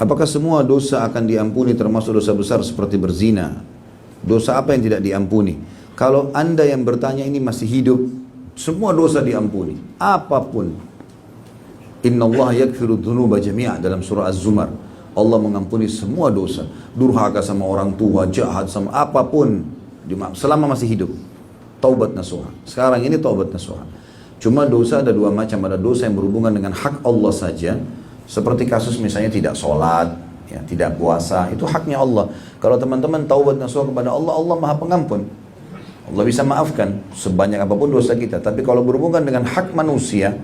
Apakah semua dosa akan diampuni termasuk dosa besar seperti berzina? Dosa apa yang tidak diampuni? Kalau anda yang bertanya ini masih hidup, semua dosa diampuni. Apapun. Inna Allah yakfiru dhunuba jami'a dalam surah Az-Zumar. Allah mengampuni semua dosa. Durhaka sama orang tua, jahat sama apapun. Selama masih hidup. Taubat nasuha. Sekarang ini taubat nasuha. Cuma dosa ada dua macam. Ada dosa yang berhubungan dengan hak Allah saja. Seperti kasus misalnya tidak sholat, ya, tidak puasa. Itu haknya Allah. Kalau teman-teman taubat nasuha kepada Allah, Allah maha pengampun. Allah bisa maafkan sebanyak apapun dosa kita. Tapi kalau berhubungan dengan hak manusia,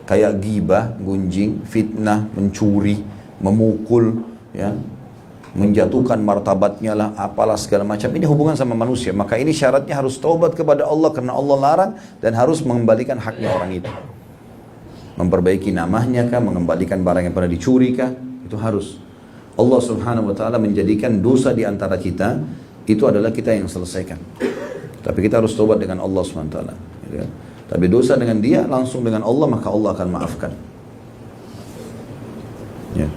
kayak ghibah, gunjing, fitnah, mencuri, memukul, ya, menjatuhkan martabatnya lah, apalah segala macam. Ini hubungan sama manusia. Maka ini syaratnya harus taubat kepada Allah karena Allah larang dan harus mengembalikan haknya orang itu. Memperbaiki namanya kah, mengembalikan barang yang pernah dicuri kah, itu harus. Allah Subhanahu wa taala menjadikan dosa di antara kita itu adalah kita yang selesaikan. Tapi kita harus taubat dengan Allah Subhanahu wa taala, gitu kan? Tapi dosa dengan dia langsung dengan Allah, maka Allah akan maafkan. Ya.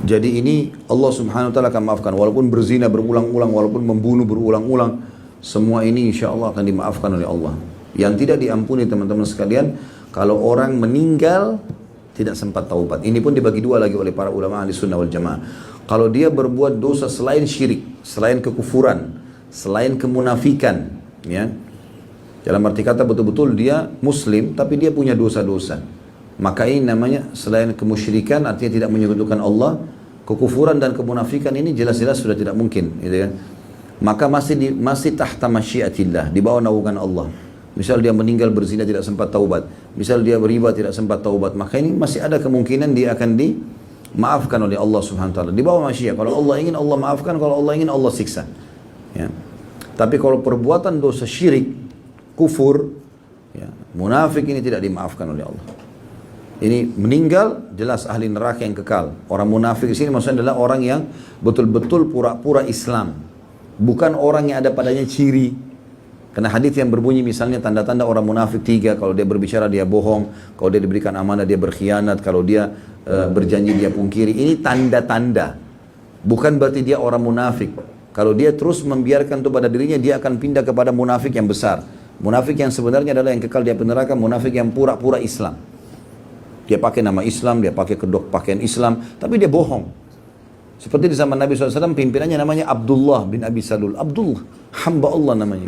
Jadi ini Allah Subhanahu wa taala akan maafkan walaupun berzina berulang-ulang, walaupun membunuh berulang-ulang, semua ini insya Allah akan dimaafkan oleh Allah. Yang tidak diampuni teman-teman sekalian, kalau orang meninggal tidak sempat taubat. Ini pun dibagi dua lagi oleh para ulama ahli sunnah wal jamaah. Kalau dia berbuat dosa selain syirik, selain kekufuran, selain kemunafikan, ya, dalam arti kata betul-betul dia muslim tapi dia punya dosa-dosa, maka ini namanya selain kemusyrikan, artinya tidak menyekutukan Allah. Kekufuran dan kemunafikan ini jelas-jelas sudah tidak mungkin, gitu kan? Maka masih tahta masyiatillah, di bawah naungan Allah. Misal dia meninggal berzina tidak sempat taubat, misal dia beriba tidak sempat taubat, maka ini masih ada kemungkinan dia akan dimaafkan oleh Allah Subhanahu wa taala. Di bawah masyiat. Kalau Allah ingin Allah maafkan, kalau Allah ingin Allah siksa. Ya. Tapi kalau perbuatan dosa syirik, kufur, ya, munafik ini tidak dimaafkan oleh Allah. Ini meninggal jelas ahli neraka yang kekal. Orang munafik di sini maksudnya adalah orang yang betul-betul pura-pura Islam, bukan orang yang ada padanya ciri. Karena hadis yang berbunyi misalnya tanda-tanda orang munafik 3, kalau dia berbicara dia bohong, kalau dia diberikan amanah dia berkhianat, kalau dia berjanji dia pungkiri. Ini tanda-tanda. Bukan berarti dia orang munafik. Kalau dia terus membiarkan itu pada dirinya, dia akan pindah kepada munafik yang besar. Munafik yang sebenarnya adalah yang kekal di api neraka, munafik yang pura-pura Islam. Dia pakai nama Islam, dia pakai kedok pakaian Islam, tapi dia bohong. Seperti di zaman Nabi SAW, pimpinannya namanya Abdullah bin Abi Salul. Abdullah, hamba Allah namanya.